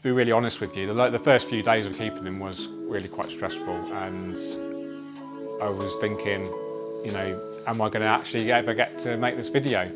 To be really honest with you, the first few days of keeping them was really quite stressful, and I was thinking, you know, am I going to actually ever get to make this video?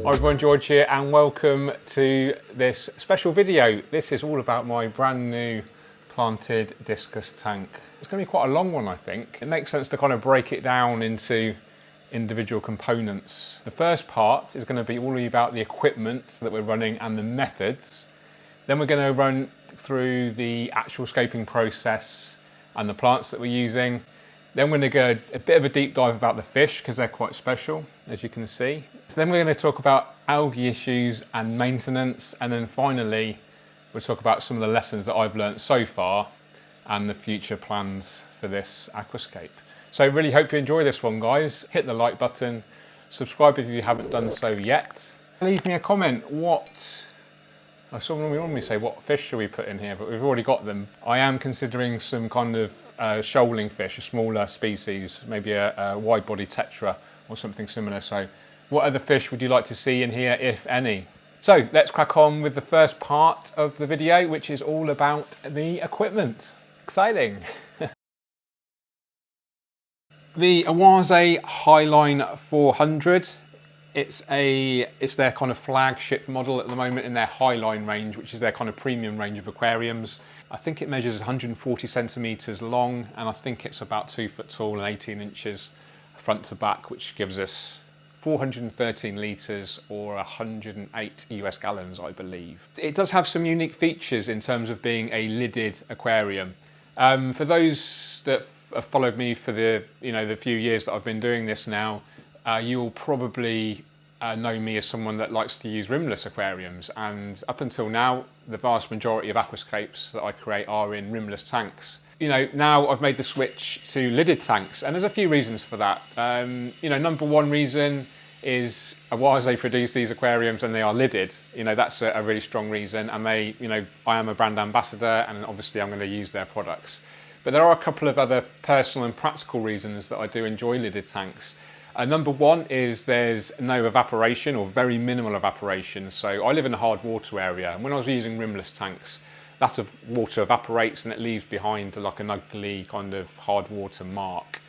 Hi everyone, George here and welcome to this special video. This is all about my brand new planted discus tank. It's going to be quite a long one, I think. It makes sense to kind of break it down into individual components. The first part is going to be all about the equipment that we're running and the methods. Then we're going to run through the actual scaping process and the plants that we're using. Then we're going to go a bit of a deep dive about the fish because they're quite special, as you can see. So then we're going to talk about algae issues and maintenance. And then finally, we'll talk about some of the lessons that I've learned so far and the future plans for this aquascape. So really hope you enjoy this one, guys. Hit the like button, subscribe if you haven't done so yet. Leave me a comment. I saw we normally say what fish should we put in here, but we've already got them. I am considering some kind of shoaling fish, a smaller species, maybe a wide body tetra or something similar. So what other fish would you like to see in here, if any? So let's crack on with the first part of the video, which is all about the equipment. Exciting. The OASE HighLine 400. It's their kind of flagship model at the moment in their HighLine range, which is their kind of premium range of aquariums. I think it measures 140 centimeters long, and I think it's about 2 foot tall and 18 inches front to back, which gives us 413 litres or 108 US gallons, I believe. It does have some unique features in terms of being a lidded aquarium. For those that have followed me for the few years that I've been doing this now, you'll probably know me as someone that likes to use rimless aquariums, and up until now the vast majority of aquascapes that I create are in rimless tanks. Now I've made the switch to lidded tanks, and there's a few reasons for that. Number one reason is OASE produce these aquariums and they are lidded. That's a really strong reason, and I am a brand ambassador and obviously I'm going to use their products. But there are a couple of other personal and practical reasons that I do enjoy lidded tanks. Number one is there's no evaporation or very minimal evaporation. So I live in a hard water area, and when I was using rimless tanks, that of water evaporates and it leaves behind like an ugly kind of hard water mark.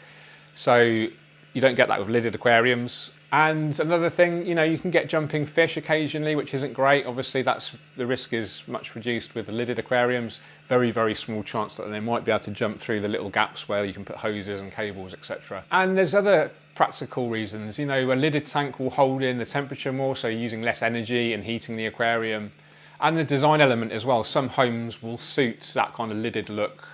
So you don't get that with lidded aquariums. And another thing, you can get jumping fish occasionally, which isn't great. Obviously the risk is much reduced with the lidded aquariums. Very, very small chance that they might be able to jump through the little gaps where you can put hoses and cables, etc. And there's other practical reasons. A lidded tank will hold in the temperature more, so you're using less energy in heating the aquarium. And the design element as well. Some homes will suit that kind of lidded look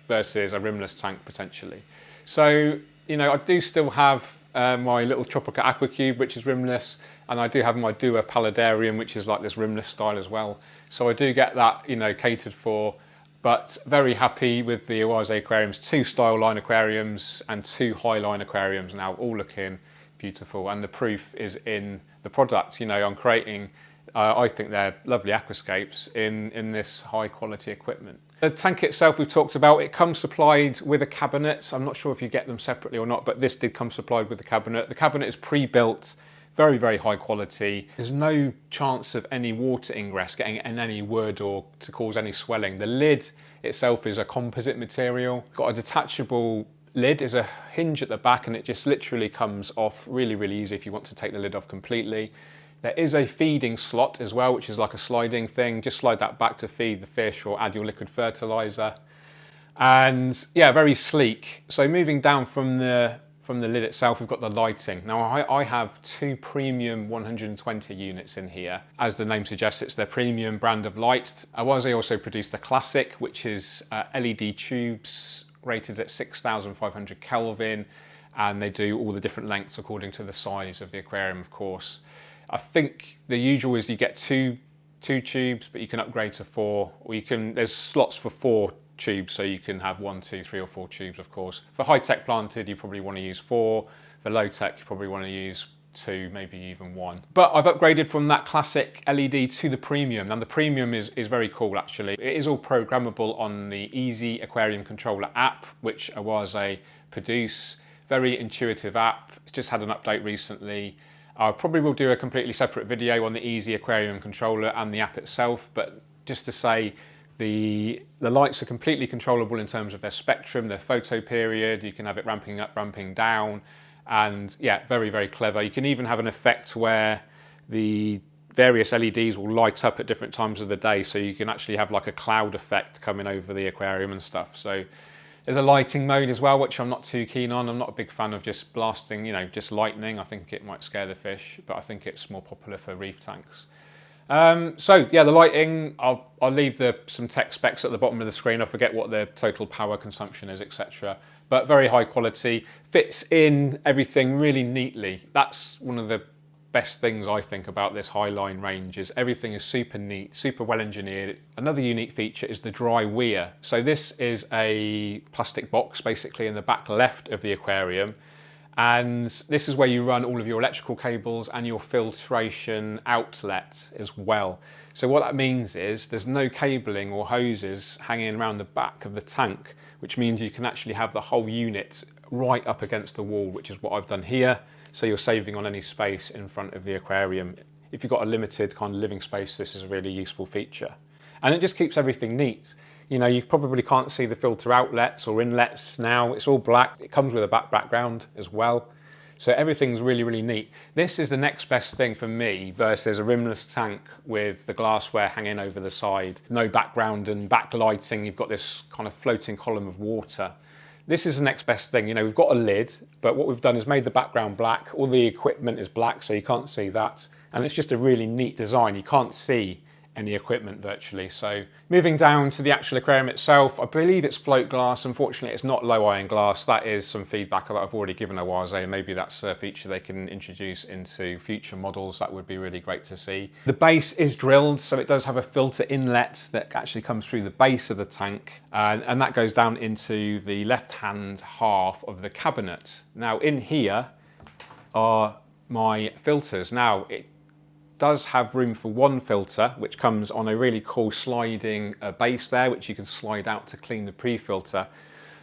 versus a rimless tank potentially. So, I do still have my little Tropica Aqua Cube, which is rimless, and I do have my Dua Paludarium, which is like this rimless style as well. So I do get that, catered for, but very happy with the OASE aquariums. 2 style line aquariums and 2 HighLine aquariums now, all looking beautiful, and the proof is in the product. I'm creating, I think they're lovely aquascapes in this high quality equipment. The tank itself we've talked about, it comes supplied with a cabinet. I'm not sure if you get them separately or not, but this did come supplied with the cabinet. The cabinet is pre-built, very, very high quality. There's no chance of any water ingress getting in any wood or to cause any swelling. The lid itself is a composite material. Got a detachable lid, there's a hinge at the back, and it just literally comes off really, really easy if you want to take the lid off completely. There is a feeding slot as well, which is like a sliding thing. Just slide that back to feed the fish or add your liquid fertilizer. And yeah, very sleek. So moving down from the lid itself, we've got the lighting. Now I have 2 premium 120 units in here. As the name suggests, it's their premium brand of light. OASE also produced the Classic, which is LED tubes rated at 6,500 Kelvin. and they do all the different lengths according to the size of the aquarium, of course. I think the usual is you get two tubes, but you can upgrade to 4, or there's slots for 4 tubes, so you can have 1, 2, 3 or 4 tubes, of course. For high-tech planted, you probably want to use 4. For low-tech, you probably want to use 2, maybe even 1. But I've upgraded from that classic LED to the premium. Now the premium is very cool actually. It is all programmable on the Easy Aquarium Controller app, which OASE produce. Very intuitive app. It's just had an update recently. I probably will do a completely separate video on the Easy Aquarium Controller and the app itself, but just to say, the lights are completely controllable in terms of their spectrum, their photo period. You can have it ramping up, ramping down. And yeah, very, very clever. You can even have an effect where the various LEDs will light up at different times of the day. So you can actually have like a cloud effect coming over the aquarium and stuff. So there's a lighting mode as well, which I'm not too keen on. I'm not a big fan of just blasting, just lightning. I think it might scare the fish, but I think it's more popular for reef tanks. So yeah, the lighting, I'll leave some tech specs at the bottom of the screen. I forget what the total power consumption is, etc. But very high quality, fits in everything really neatly. That's one of the best things I think about this HighLine range, is everything is super neat, super well engineered. Another unique feature is the dry weir. So this is a plastic box basically in the back left of the aquarium. And this is where you run all of your electrical cables and your filtration outlet as well. So what that means is there's no cabling or hoses hanging around the back of the tank, which means you can actually have the whole unit right up against the wall, which is what I've done here. So you're saving on any space in front of the aquarium. If you've got a limited kind of living space, this is a really useful feature. And it just keeps everything neat. You probably can't see the filter outlets or inlets now. It's all black. It comes with a background as well. So everything's really, really neat. This is the next best thing for me versus a rimless tank with the glassware hanging over the side. No background and backlighting. You've got this kind of floating column of water. This is the next best thing. We've got a lid, but what we've done is made the background black. All the equipment is black, so you can't see that. And it's just a really neat design. You can't see any equipment virtually. So moving down to the actual aquarium itself, I believe it's float glass. Unfortunately, it's not low iron glass. That is some feedback that I've already given OASE. Maybe that's a feature they can introduce into future models. That would be really great to see. The base is drilled, so it does have a filter inlet that actually comes through the base of the tank, and that goes down into the left-hand half of the cabinet. Now in here are my filters. Now it does have room for 1 filter, which comes on a really cool sliding base there, which you can slide out to clean the pre-filter.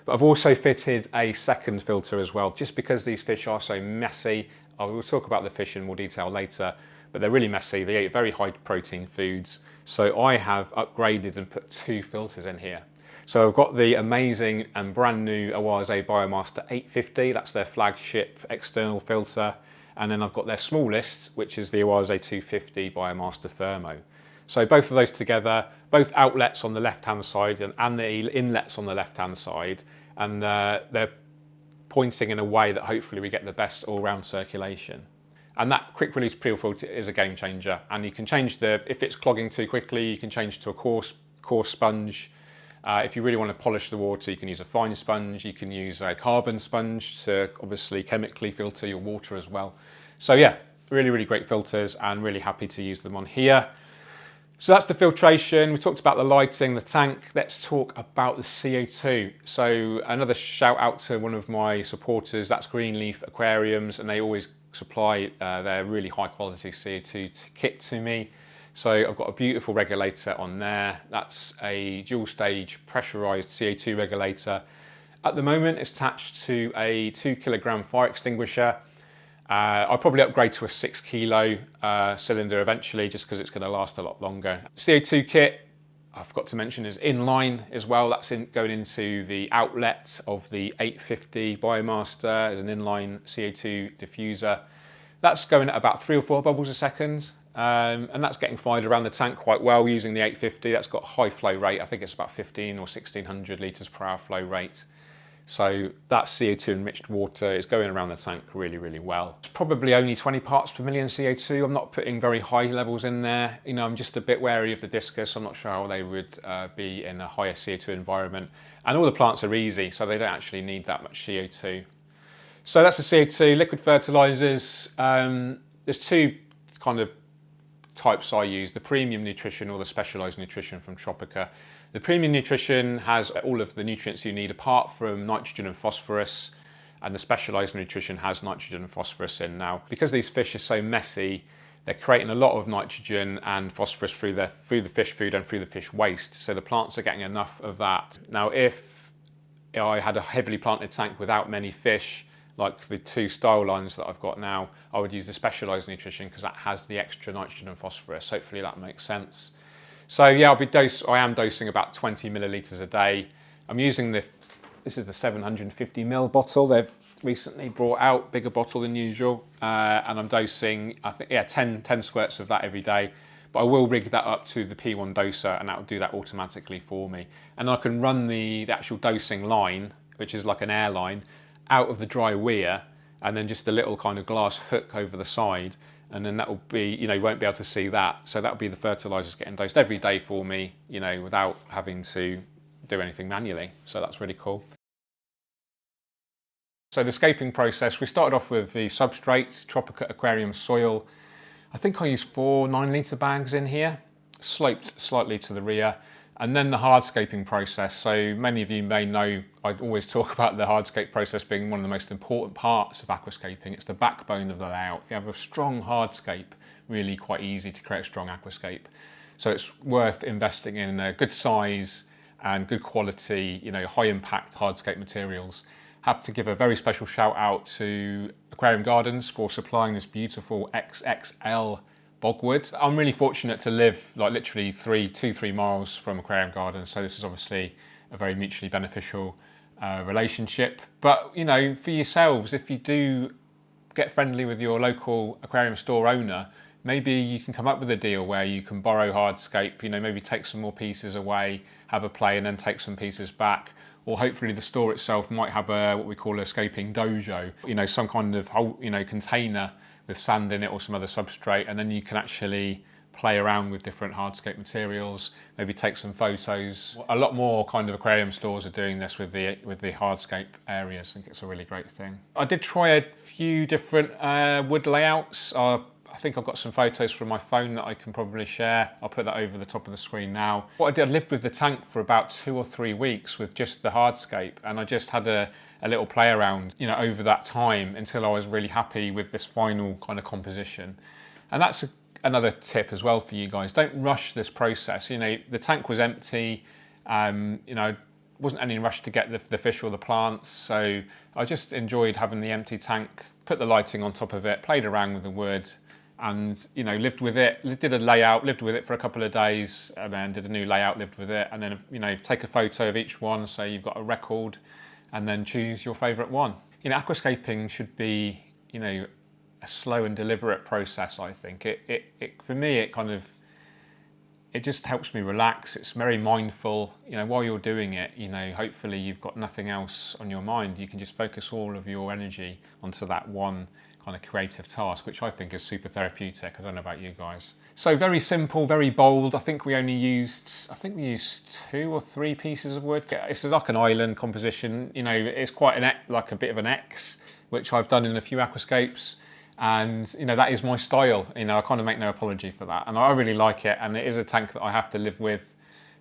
But I've also fitted a second filter as well, just because these fish are so messy. I will talk about the fish in more detail later, but they're really messy. They eat very high protein foods. So I have upgraded and put 2 filters in here. So I've got the amazing and brand new OASE Biomaster 850. That's their flagship external filter. And then I've got their smallest, which is the OASE 250 Biomaster Thermo. So both of those together, both outlets on the left-hand side and the inlets on the left-hand side, and they're pointing in a way that hopefully we get the best all-round circulation. And that quick release pre-filter is a game changer. And you can change if it's clogging too quickly, you can change to a coarse sponge. If you really want to polish the water, you can use a fine sponge. You can use a carbon sponge to obviously chemically filter your water as well. So yeah, really, really great filters, and really happy to use them on here. So that's the filtration. We talked about the lighting, the tank. Let's talk about the CO2. So another shout out to one of my supporters, that's Greenleaf Aquariums, and they always supply their really high quality CO2 kit to me. So I've got a beautiful regulator on there. That's a dual stage pressurized CO2 regulator. At the moment, it's attached to a 2 kilogram fire extinguisher. I'll probably upgrade to a 6 kilo cylinder eventually, just because it's going to last a lot longer. CO2 kit, I forgot to mention, is inline as well. That's going into the outlet of the 850 Biomaster as an inline CO2 diffuser. That's going at about 3 or 4 bubbles a second. And that's getting fired around the tank quite well using the 850. That's got a high flow rate. I think it's about 15 or 1600 litres per hour flow rate. So that CO2 enriched water is going around the tank really, really well. It's probably only 20 parts per million CO2. I'm not putting very high levels in there. I'm just a bit wary of the Discus. I'm not sure how they would be in a higher CO2 environment. And all the plants are easy, so they don't actually need that much CO2. So that's the CO2, liquid fertilizers. There's two kind of types I use, the premium nutrition or the specialized nutrition from Tropica. The premium nutrition has all of the nutrients you need apart from nitrogen and phosphorus, and the specialized nutrition has nitrogen and phosphorus in. Now, because these fish are so messy, they're creating a lot of nitrogen and phosphorus through the fish food and through the fish waste, so the plants are getting enough of that. Now, if I had a heavily planted tank without many fish, like the two style lines that I've got now, I would use the specialized nutrition because that has the extra nitrogen and phosphorus. Hopefully that makes sense. So yeah, I am dosing about 20 millilitres a day. I'm using this is the 750 ml bottle. They've recently brought out bigger bottle than usual, and I'm dosing, I think, 10 squirts of that every day. But I will rig that up to the P1 doser, and that will do that automatically for me. And I can run the actual dosing line, which is like an air line, out of the dry weir, and then just a little kind of glass hook over the side, and then that will be, you won't be able to see that. So that will be the fertilizers getting dosed every day for me, without having to do anything manually. So that's really cool. So the scaping process, we started off with the substrate, Tropica aquarium soil. I think I used 4 9-litre bags in here, sloped slightly to the rear. And then the hardscaping process. So many of you may know I always talk about the hardscape process being one of the most important parts of aquascaping. It's the backbone of the layout. If you have a strong hardscape, really quite easy to create a strong aquascape. So it's worth investing in a good size and good quality, high impact hardscape materials. Have to give a very special shout out to Aquarium Gardens for supplying this beautiful XXL bogwood. I'm really fortunate to live like literally 2-3 miles from Aquarium Gardens, so this is obviously a very mutually beneficial relationship. But for yourselves, if you do get friendly with your local aquarium store owner, maybe you can come up with a deal where you can borrow hardscape, maybe take some more pieces away, have a play, and then take some pieces back. Or hopefully the store itself might have what we call a scaping dojo, some kind of whole, container with sand in it or some other substrate, and then you can actually play around with different hardscape materials, maybe take some photos. A lot more kind of aquarium stores are doing this with the hardscape areas. I think it's a really great thing. I did try a few different wood layouts. I think I've got some photos from my phone that I can probably share. I'll put that over the top of the screen now. What I did, I lived with the tank for about 2 or 3 weeks with just the hardscape, and I just had a little play around, over that time until I was really happy with this final kind of composition. And that's another tip as well for you guys. Don't rush this process. The tank was empty. Wasn't any rush to get the fish or the plants, so I just enjoyed having the empty tank, put the lighting on top of it, played around with the wood, and lived with it. Did a layout, lived with it for a couple of days, and then did a new layout, lived with it, and then take a photo of each one so you've got a record, and then choose your favourite one. Aquascaping should be a slow and deliberate process. I think for me it just helps me relax. It's very mindful. While you're doing it, hopefully you've got nothing else on your mind. You can just focus all of your energy onto that one kind of creative task, which I think is super therapeutic. I don't know about you guys. So very simple, very bold. I think we used 2 or 3 pieces of wood. It's like an island composition. It's quite like a bit of an X, which I've done in a few aquascapes. And that is my style. I kind of make no apology for that, and I really like it. And it is a tank that I have to live with,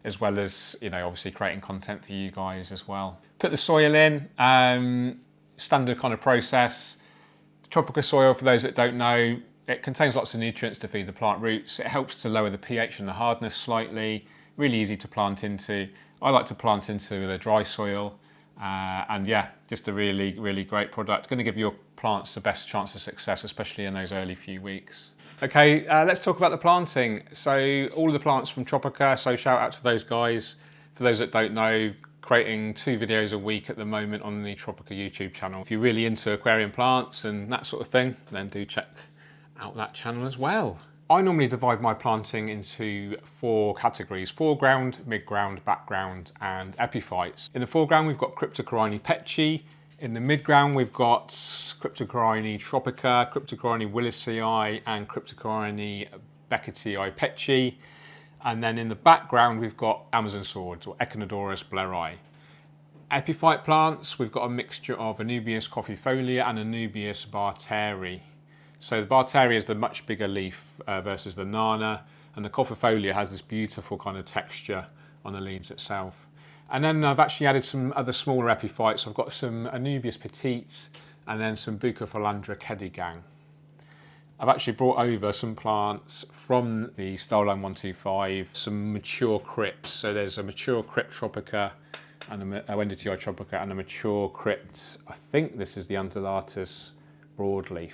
as well as obviously creating content for you guys as well. Put the soil in, standard kind of process. Tropical soil, for those that don't know, it contains lots of nutrients to feed the plant roots. It helps to lower the pH and the hardness slightly. Really easy to plant into. I like to plant into the dry soil. And yeah, just a really, really great product. Going to give your plants the best chance of success, especially in those early few weeks. Okay, let's talk about the planting. So all of the plants from Tropica, so shout out to those guys. For those that don't know, creating 2 videos a week at the moment on the Tropica YouTube channel. If you're really into aquarium plants and that sort of thing, then do check out that channel as well. I normally divide my planting into 4 categories: foreground, midground, background, and epiphytes. In the foreground, we've got Cryptocorini pechi. In the midground, we've got Cryptocorini tropica, Cryptocorini willisii, and Cryptocorini beckettii pechi. And then in the background, we've got Amazon swords, or Echinodorus blairi. Epiphyte plants, we've got a mixture of Anubias coffeefolia and Anubias barteri. So the barteri is the much bigger leaf versus the nana, and the coffeefolia has this beautiful kind of texture on the leaves itself. And then I've actually added some other smaller epiphytes. I've got some Anubias petite and then some Bucophilandra kedigang. I've actually brought over some plants from the style line 125, some mature crypts. So there's a mature crypt tropica and a Wendtii tropica and a mature crypt. I think this is the Undulatus broadleaf.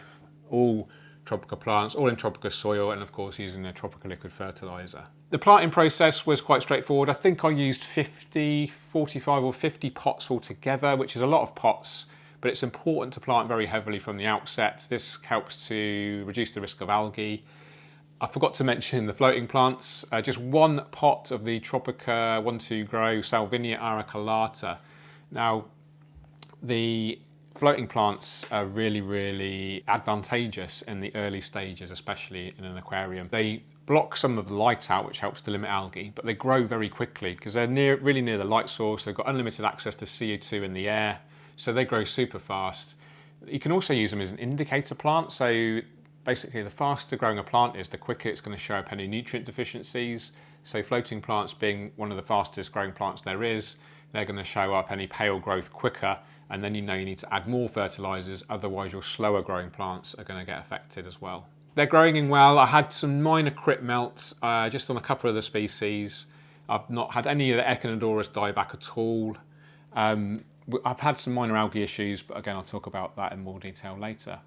All tropica plants, all in tropica soil, and of course using a tropica liquid fertiliser. The planting process was quite straightforward. I think I used 45 or 50 pots altogether, which is a lot of pots, but it's important to plant very heavily from the outset. This helps to reduce the risk of algae. I forgot to mention the floating plants. Just one pot of the Tropica 1-2 Grow Salvinia auriculaata. Now, the floating plants are really advantageous in the early stages, especially in an aquarium. They block some of the light out, which helps to limit algae, but they grow very quickly because they're really near the light source. They've got unlimited access to CO2 in the air, so they grow super fast. You can also use them as an indicator plant. So basically, the faster growing a plant is, the quicker it's going to show up any nutrient deficiencies. So floating plants being one of the fastest growing plants there is, they're going to show up any pale growth quicker, and then you know you need to add more fertilisers, otherwise your slower growing plants are going to get affected as well. They're growing in well. I had some minor crypt melts just on a couple of the species. I've not had any of the Echinodorus die back at all. I've had some minor algae issues, but again I'll talk about that in more detail later.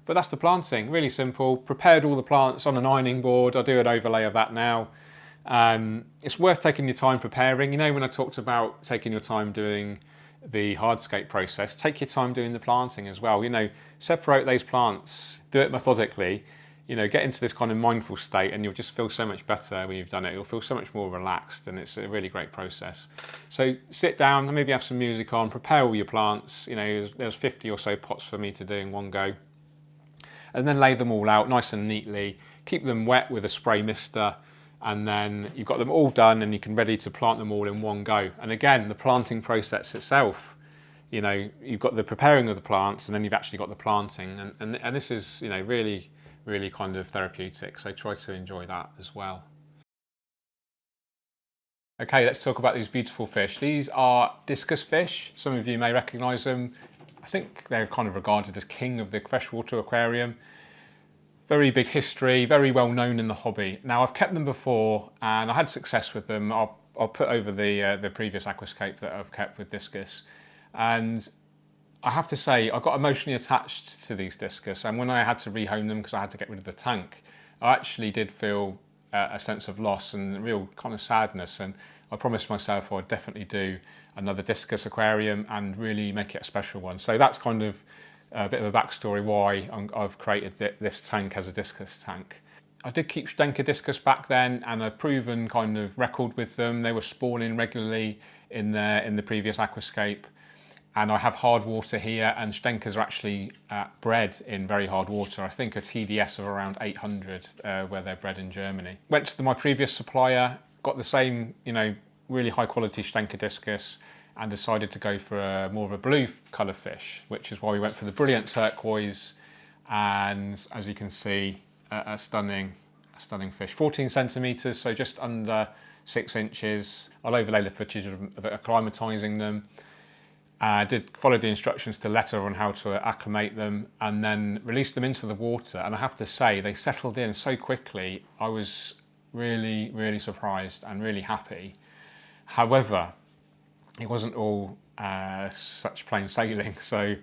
But that's the planting, really simple. Prepared all the plants on an ironing board. I'll do an overlay of that now. It's worth taking your time preparing. You know, when I talked about taking your time doing the hardscape process, take your time doing the planting as well. You know, separate those plants, do it methodically, you know, get into this kind of mindful state, and you'll just feel so much better when you've done it. You'll feel so much more relaxed, and it's a really great process. So sit down and maybe have some music on, prepare all your plants. You know, there's 50 or so pots for me to do in one go. And then lay them all out nice and neatly, keep them wet with a spray mister, and then you've got them all done and you can ready to plant them all in one go. And again, the planting process itself, you know, you've got the preparing of the plants and then you've actually got the planting, and this is, you know, really kind of therapeutic, so try to enjoy that as well. Okay, let's talk about these beautiful fish. These are discus fish. Some of you may recognise them. I think they're kind of regarded as king of the freshwater aquarium. Very big history, very well known in the hobby. Now, I've kept them before and I had success with them. I'll put over the previous Aquascape that I've kept with Discus. And I have to say, I got emotionally attached to these Discus, and when I had to rehome them because I had to get rid of the tank, I actually did feel a sense of loss and real kind of sadness, and I promised myself I'd definitely do another Discus aquarium and really make it a special one. So that's kind of a bit of a backstory why I've created this tank as a Discus tank. I did keep Stenka Discus back then, and a proven kind of record with them. They were spawning regularly in the previous Aquascape. And I have hard water here, and Stenkas are actually bred in very hard water. I think a TDS of around 800 where they're bred in Germany. Went to my previous supplier, got the same, you know, really high quality Stenka Discus, and decided to go for more of a blue colour fish, which is why we went for the brilliant turquoise. And as you can see, a stunning fish, 14 centimetres, so just under 6 inches. I'll overlay the footage of acclimatising them. I did follow the instructions to letter on how to acclimate them, and then release them into the water. And I have to say, they settled in so quickly. I was really surprised and really happy. However, it wasn't all such plain sailing. So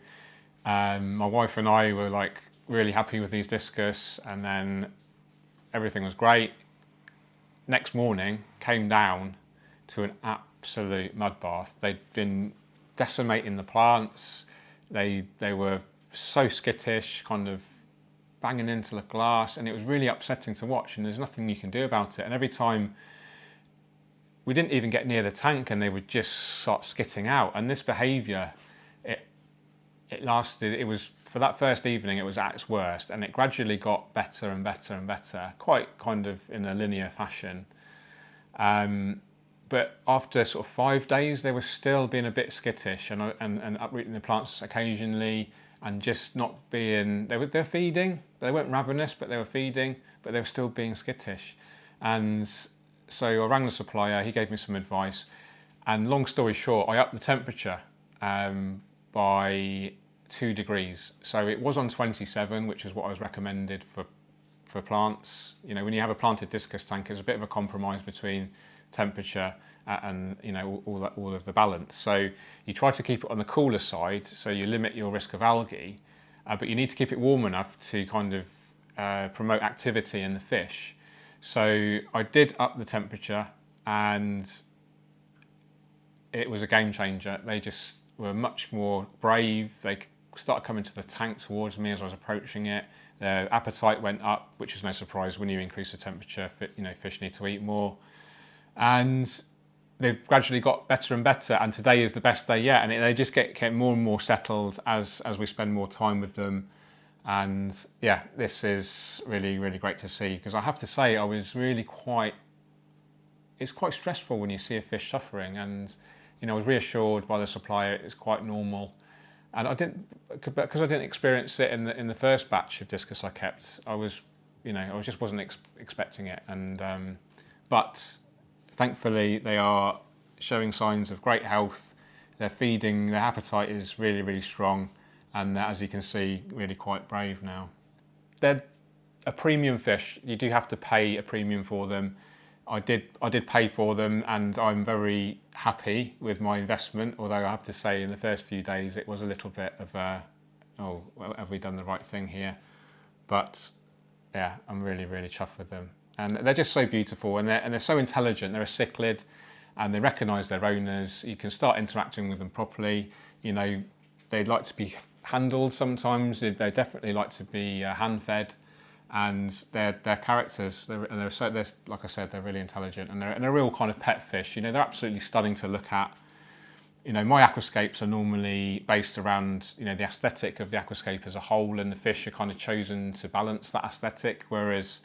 my wife and I were like really happy with these Discus, and then everything was great. Next morning, came down to an absolute mud bath. They'd been decimating the plants. They were so skittish, kind of banging into the glass, and it was really upsetting to watch, and there's nothing you can do about it. And every time we didn't even get near the tank and they would just start skitting out. And this behaviour, it lasted, it was, for that first evening it was at its worst, and it gradually got better and better and better, quite kind of in a linear fashion. But after sort of 5 days, they were still being a bit skittish and uprooting the plants occasionally, and just not being, they're feeding, they weren't ravenous, but they were feeding, but they were still being skittish. And so I rang the supplier, he gave me some advice, and long story short, I upped the temperature by 2 degrees. So it was on 27, which is what I was recommended for plants. You know, when you have a planted discus tank, it's a bit of a compromise between temperature and, you know, all of the balance. So you try to keep it on the cooler side, so you limit your risk of algae, but you need to keep it warm enough to kind of promote activity in the fish. So I did up the temperature, and it was a game changer. They just were much more brave. They started coming to the tank towards me as I was approaching it. Their appetite went up, which is no surprise when you increase the temperature. You know, fish need to eat more. And they've gradually got better and better, and today is the best day yet. And they just get more and more settled as we spend more time with them. And yeah, this is really, really great to see, because I have to say I was really it's quite stressful when you see a fish suffering, and you know, I was reassured by the supplier it's quite normal. And because I didn't experience it in the first batch of discus I kept, I just wasn't expecting it. And but thankfully, they are showing signs of great health. They're feeding, their appetite is really, really strong. And as you can see, really quite brave now. They're a premium fish. You do have to pay a premium for them. I did pay for them, and I'm very happy with my investment. Although I have to say, in the first few days, it was a little bit of oh, well, have we done the right thing here? But yeah, I'm really, really chuffed with them. And they're just so beautiful, and they're so intelligent. They're a cichlid, and they recognise their owners. You can start interacting with them properly. You know, they'd like to be handled sometimes. They definitely like to be hand-fed, and they're characters. They're like I said, they're really intelligent, and they're a real kind of pet fish. You know, they're absolutely stunning to look at. You know, my aquascapes are normally based around, you know, the aesthetic of the aquascape as a whole, and the fish are kind of chosen to balance that aesthetic, whereas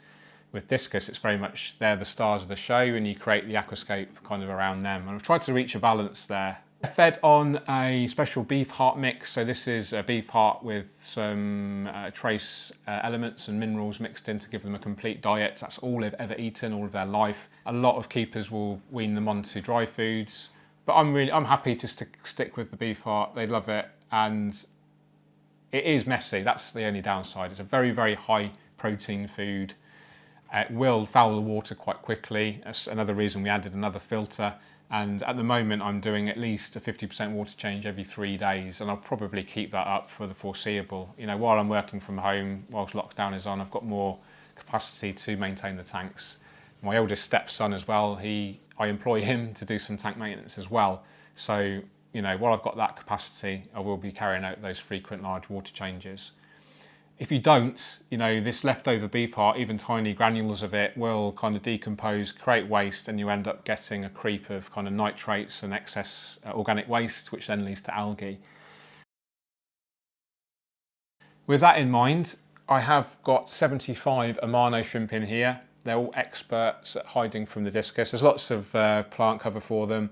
with discus, it's very much they're the stars of the show, and you create the aquascape kind of around them. And I've tried to reach a balance there. I fed on a special beef heart mix. So this is a beef heart with some trace elements and minerals mixed in to give them a complete diet. That's all they've ever eaten, all of their life. A lot of keepers will wean them onto dry foods, but I'm happy to stick with the beef heart. They love it, and it is messy. That's the only downside. It's a very, very high protein food. It will foul the water quite quickly. That's another reason we added another filter. And at the moment, I'm doing at least a 50% water change every 3 days, and I'll probably keep that up for the foreseeable. You know, while I'm working from home, whilst lockdown is on, I've got more capacity to maintain the tanks. My eldest stepson as well, I employ him to do some tank maintenance as well. So, you know, while I've got that capacity, I will be carrying out those frequent large water changes. If you don't, you know, this leftover beef heart, even tiny granules of it, will kind of decompose, create waste, and you end up getting a creep of kind of nitrates and excess organic waste, which then leads to algae. With that in mind, I have got 75 Amano shrimp in here. They're all experts at hiding from the discus. There's lots of plant cover for them.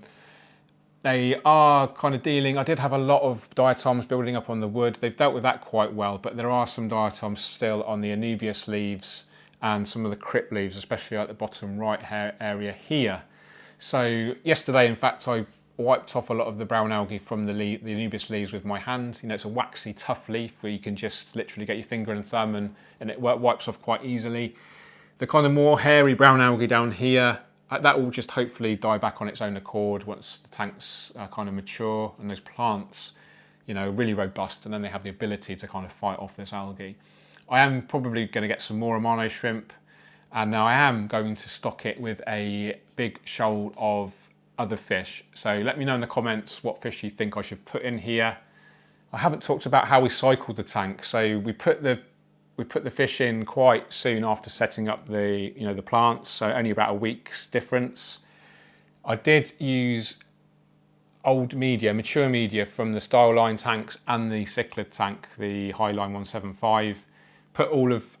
They are kind of dealing, I did have a lot of diatoms building up on the wood. They've dealt with that quite well, but there are some diatoms still on the Anubias leaves and some of the crypt leaves, especially at the bottom right area here. So yesterday, in fact, I wiped off a lot of the brown algae from the Anubias leaves with my hand. You know, it's a waxy, tough leaf where you can just literally get your finger and thumb and it wipes off quite easily. The kind of more hairy brown algae down here, that will just hopefully die back on its own accord once the tanks kind of mature and those plants, you know, really robust, and then they have the ability to kind of fight off this algae. I am probably going to get some more Amano shrimp, and now I am going to stock it with a big shoal of other fish. So let me know in the comments what fish you think I should put in here. I haven't talked about how we cycled the tank. So we put the fish in quite soon after setting up the plants, so only about a week's difference. I did use old media, mature media from the style line tanks and the cichlid tank, the HighLine 175. Put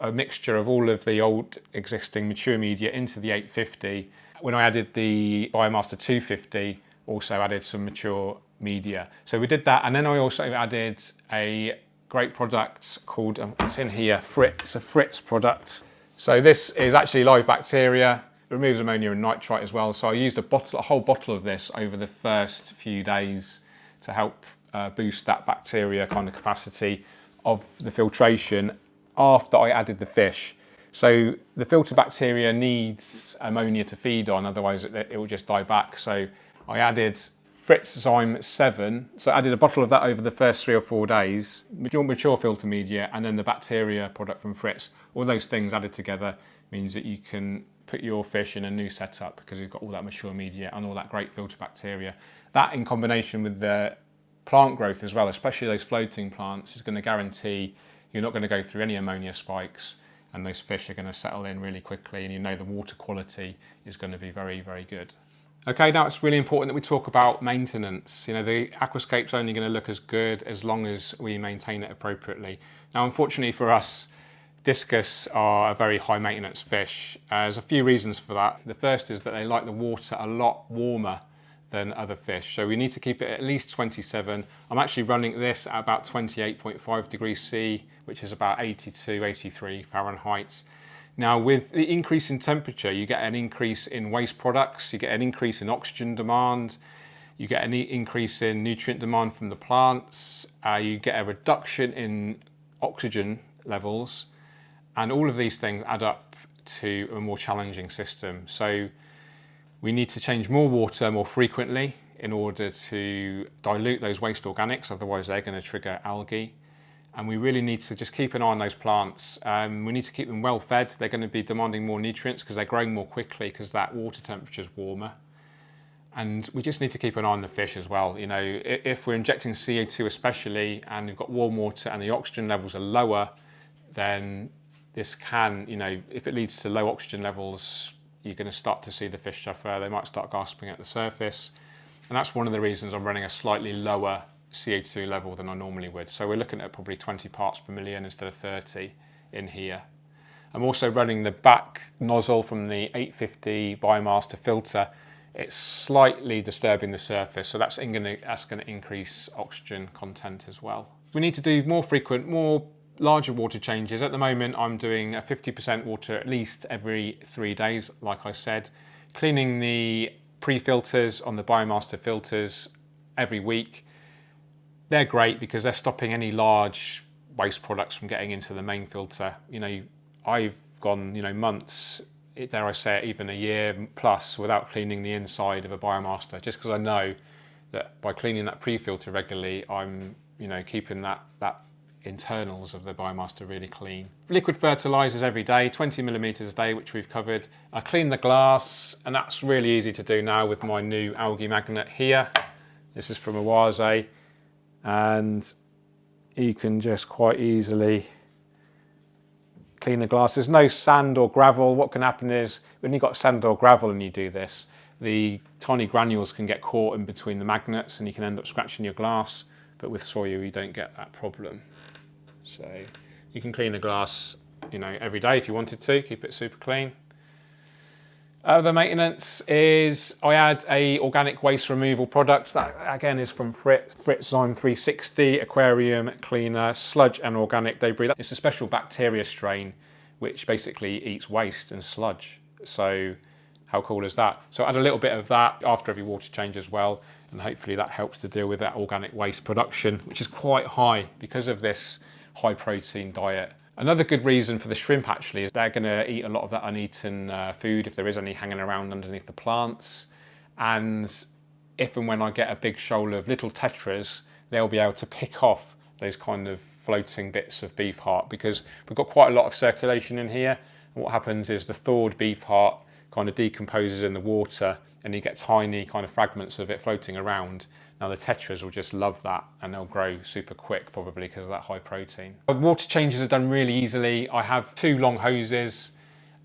a mixture of all of the old existing mature media into the 850. When I added the Biomaster 250, also added some mature media. So we did that, and then I also added a great product called, it's in here, Fritz, a Fritz product. So this is actually live bacteria, it removes ammonia and nitrite as well. So I used a whole bottle of this over the first few days to help boost that bacteria kind of capacity of the filtration after I added the fish. So the filter bacteria needs ammonia to feed on, otherwise it will just die back. So I added Fritz Zyme 7, so I added a bottle of that over the first 3 or 4 days, mature filter media, and then the bacteria product from Fritz. All those things added together means that you can put your fish in a new setup because you've got all that mature media and all that great filter bacteria. That in combination with the plant growth as well, especially those floating plants, is going to guarantee you're not going to go through any ammonia spikes, and those fish are going to settle in really quickly, and you know the water quality is going to be very, very good. Okay, now it's really important that we talk about maintenance. You know, the Aquascape's only going to look as good as long as we maintain it appropriately. Now, unfortunately for us, Discus are a very high maintenance fish. There's a few reasons for that. The first is that they like the water a lot warmer than other fish. So we need to keep it at least 27. I'm actually running this at about 28.5 degrees C, which is about 82, 83 Fahrenheit. Now with the increase in temperature, you get an increase in waste products, you get an increase in oxygen demand, you get an increase in nutrient demand from the plants, you get a reduction in oxygen levels, and all of these things add up to a more challenging system. So we need to change more water more frequently in order to dilute those waste organics, otherwise they're going to trigger algae. And we really need to just keep an eye on those plants. We need to keep them well fed. They're going to be demanding more nutrients because they're growing more quickly because that water temperature is warmer. And we just need to keep an eye on the fish as well. You know, if we're injecting CO2 especially, and we've got warm water and the oxygen levels are lower, then this can, you know, if it leads to low oxygen levels, you're going to start to see the fish suffer. They might start gasping at the surface. And that's one of the reasons I'm running a slightly lower CO2 level than I normally would. So we're looking at probably 20 parts per million instead of 30 in here. I'm also running the back nozzle from the 850 Biomaster filter. It's slightly disturbing the surface, so that's going to increase oxygen content as well. We need to do more frequent, more larger water changes. At the moment, I'm doing a 50% water at least every 3 days, like I said. Cleaning the pre-filters on the Biomaster filters every week. They're great because they're stopping any large waste products from getting into the main filter. You know, I've gone, you know, months, dare I say it, even a year plus without cleaning the inside of a Biomaster, just because I know that by cleaning that pre-filter regularly, I'm, you know, keeping that internals of the Biomaster really clean. Liquid fertilizers every day, 20 millimeters a day, which we've covered. I clean the glass, and that's really easy to do now with my new algae magnet here. This is from OASE. And you can just quite easily clean the glass. There's no sand or gravel. What can happen is when you've got sand or gravel and you do this, the tiny granules can get caught in between the magnets and you can end up scratching your glass. But with soil, you don't get that problem. So you can clean the glass, you know, every day if you wanted to, keep it super clean. Other maintenance is I add a organic waste removal product. That again is from Fritz Zyme 360 aquarium cleaner, sludge and organic debris. It's a special bacteria strain which basically eats waste and sludge. So how cool is that? So add a little bit of that after every water change as well, and hopefully that helps to deal with that organic waste production, which is quite high because of this high protein diet. Another good reason for the shrimp actually is they're going to eat a lot of that uneaten food if there is any hanging around underneath the plants. And if and when I get a big shoal of little tetras, they'll be able to pick off those kind of floating bits of beef heart because we've got quite a lot of circulation in here. And what happens is the thawed beef heart kind of decomposes in the water and you get tiny kind of fragments of it floating around. Now the tetras will just love that and they'll grow super quick probably because of that high protein. Water changes are done really easily. I have 2 long hoses.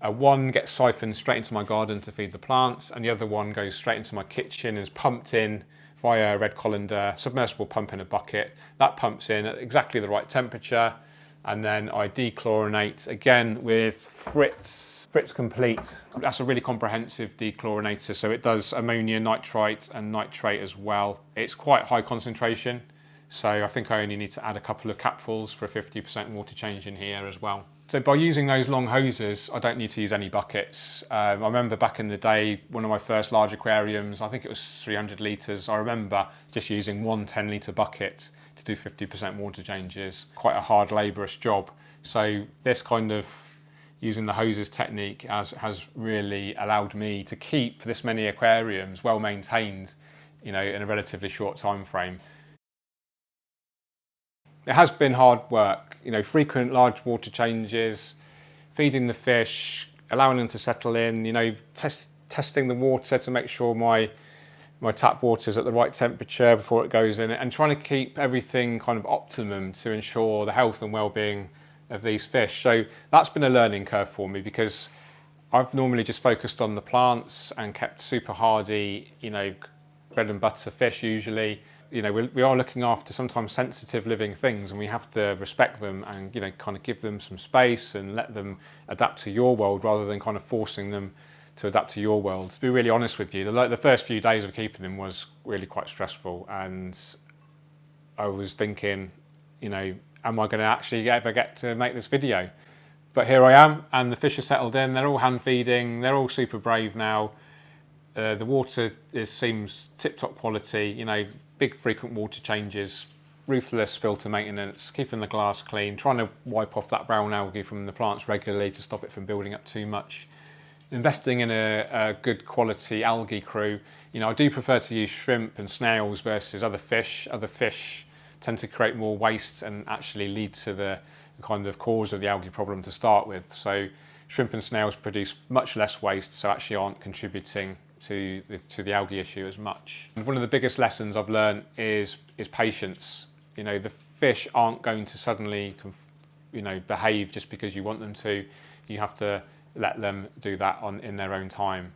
One gets siphoned straight into my garden to feed the plants and the other one goes straight into my kitchen and is pumped in via a red colander submersible pump in a bucket. That pumps in at exactly the right temperature and then I dechlorinate again with Fritz Fritz Complete. That's a really comprehensive dechlorinator, so it does ammonia nitrite and nitrate as well. It's quite high concentration, so I think I only need to add a couple of capfuls for a 50% water change in here as well. So by using those long hoses, I don't need to use any buckets. I remember back in the day, one of my first large aquariums, I think it was 300 litres, I remember just using one 10-litre bucket to do 50% water changes. Quite a hard, laborious job. So this kind of using the hoses technique has really allowed me to keep this many aquariums well maintained, in a relatively short time frame. It has been hard work, frequent large water changes, feeding the fish, allowing them to settle in, testing the water to make sure my tap water is at the right temperature before it goes in, and trying to keep everything kind of optimum to ensure the health and well-being of these fish. So that's been a learning curve for me, because I've normally just focused on the plants and kept super hardy, bread and butter fish usually. We are looking after sometimes sensitive living things, and we have to respect them and kind of give them some space and let them adapt to your world rather than kind of forcing them to adapt to your world. To be really honest with you, the first few days of keeping them was really quite stressful, and I was thinking, am I going to actually ever get to make this video? But here I am, and the fish are settled in. They're all hand feeding. They're all super brave now. The water seems tip-top quality, big frequent water changes, ruthless filter maintenance, keeping the glass clean, trying to wipe off that brown algae from the plants regularly to stop it from building up too much. Investing in a good quality algae crew. I do prefer to use shrimp and snails versus other fish. Other fish tend to create more waste and actually lead to the kind of cause of the algae problem to start with. So shrimp and snails produce much less waste, so actually aren't contributing to the algae issue as much. And one of the biggest lessons I've learned is patience. The fish aren't going to suddenly behave just because you want them to. You have to let them do that in their own time.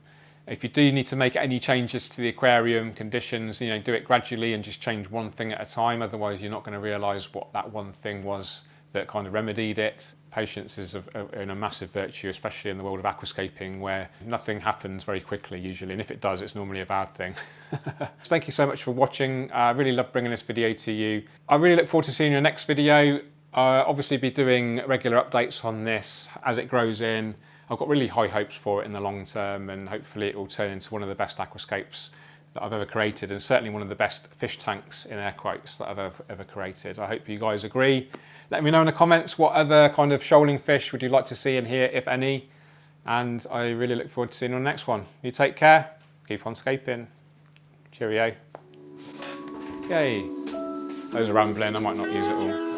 If you do need to make any changes to the aquarium conditions, do it gradually and just change one thing at a time. Otherwise, you're not going to realise what that one thing was that kind of remedied it. Patience is a massive virtue, especially in the world of aquascaping, where nothing happens very quickly usually, and if it does, it's normally a bad thing. Thank you so much for watching. I really love bringing this video to you. I really look forward to seeing your next video. I'll obviously be doing regular updates on this as it grows in. I've got really high hopes for it in the long term, and hopefully it will turn into one of the best aquascapes that I've ever created, and certainly one of the best fish tanks in air quotes that I've ever created. I hope you guys agree. Let me know in the comments what other kind of shoaling fish would you like to see in here, if any, and I really look forward to seeing you on the next one. You take care, keep on scaping. Cheerio. Yay. Those are rambling, I might not use it all.